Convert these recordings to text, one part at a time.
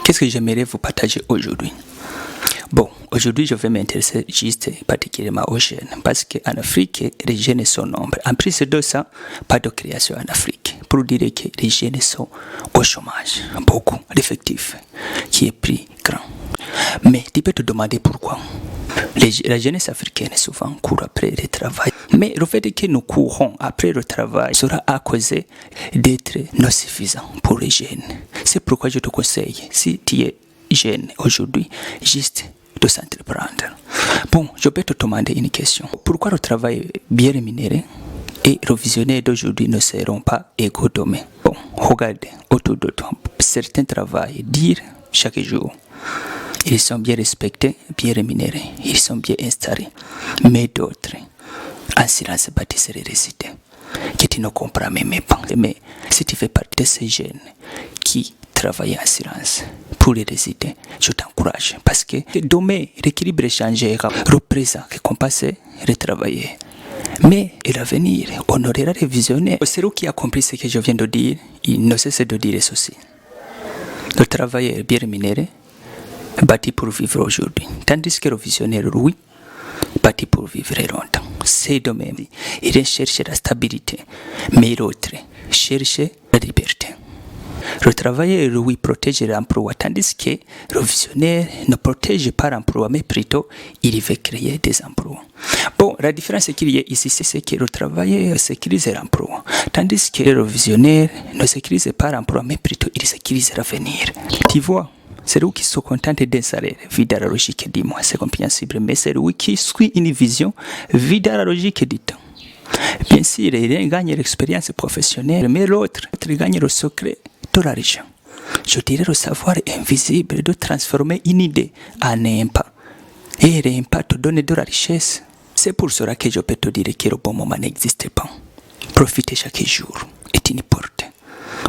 Qu'est-ce que j'aimerais vous partager aujourd'hui? Bon, aujourd'hui, je vais m'intéresser juste particulièrement aux jeunes, parce qu'en Afrique, les jeunes sont nombreux. En plus de ça, pas de création en Afrique. Pour dire que les jeunes sont au chômage, beaucoup, l'effectif qui est plus grand. Mais tu peux te demander pourquoi. La jeunesse africaine souvent court après le travail. Mais le fait que nous courons après le travail sera à cause d'être non suffisant pour les jeunes. C'est pourquoi je te conseille, si tu es jeune aujourd'hui, juste de s'entreprendre. Bon, je peux te demander une question. Pourquoi le travail bien rémunéré et le visionnaire d'aujourd'hui ne seront pas égaux demain? Bon, regarde autour de toi. Certains travaillent dire chaque jour. Ils sont bien respectés, bien rémunérés, ils sont bien installés. Mais d'autres, en silence bâtissent les récités, que tu ne comprends même pas. Mais si tu fais partie de ces jeunes qui travaillent en silence pour les récités, je t'encourage. Parce que demain, l'équilibre changera. Le présent qui compasse retravailler. Mais l'avenir honorera les visionnaires. Celui qui a compris ce que je viens de dire, il ne cesse de dire ceci. Le travail est bien rémunéré, bâti pour vivre aujourd'hui. Tandis que le visionnaire, lui, bâti pour vivre longtemps. C'est de même. Il cherche la stabilité, mais l'autre cherche la liberté. Le travailleur, lui, protège l'emploi, tandis que le visionnaire ne protège pas l'emploi, mais plutôt, il veut créer des emplois. Bon, la différence qu'il y a ici, c'est que le travailleur sécurise l'emploi, tandis que le visionnaire ne sécurise pas l'emploi, mais plutôt, il sécurise l'avenir. Tu vois? C'est lui qui se contente d'un salaire vide à la logique du mois, c'est compréhensible, mais c'est lui qui suit une vision vide à la logique du temps. Bien sûr, il gagne l'expérience professionnelle, mais l'autre gagne le secret de l'argent. Je dirais le savoir invisible de transformer une idée en un pas. Et l'impact donne de la richesse. C'est pour cela que je peux te dire que le bon moment n'existe pas. Profitez chaque jour est une porte.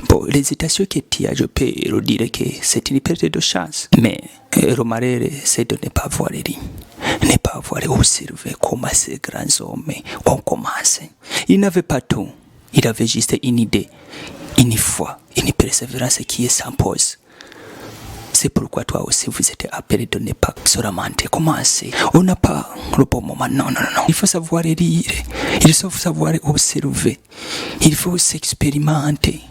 Bon, l'hésitation que tu as, je peux le dire que c'est une perte de chance. Mais le malheur, c'est de ne pas voir les lignes. Ne pas voir observer comment ces grands hommes ont commencé. Ils n'avaient pas tout. Ils avaient juste une idée, une foi, une persévérance qui est sans pause. C'est pourquoi toi aussi vous êtes appelé de ne pas seulement commencer. On n'a pas le bon moment. Non. Il faut savoir lire. Il faut savoir observer. Il faut s'expérimenter.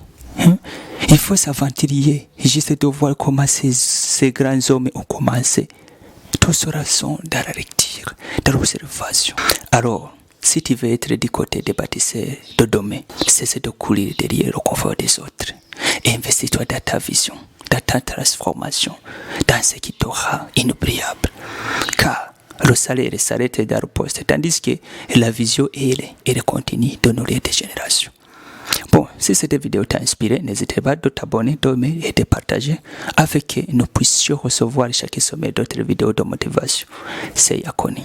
Il faut s'aventurer juste de voir comment ces grands hommes ont commencé. Tout cela sont dans la lecture, dans l'observation. Alors, si tu veux être du côté des bâtisseurs de demain, cesse de courir derrière le confort des autres. Et investis-toi dans ta vision, dans ta transformation, dans ce qui t'aura inoubliable. Car le salaire s'arrête dans le poste, tandis que la vision, elle continue de nourrir des générations. Bon, si cette vidéo t'a inspiré, n'hésitez pas de t'abonner, d'aimer et de partager afin que nous puissions recevoir chaque semaine d'autres vidéos de motivation. C'est Yakoni.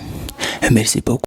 Merci beaucoup.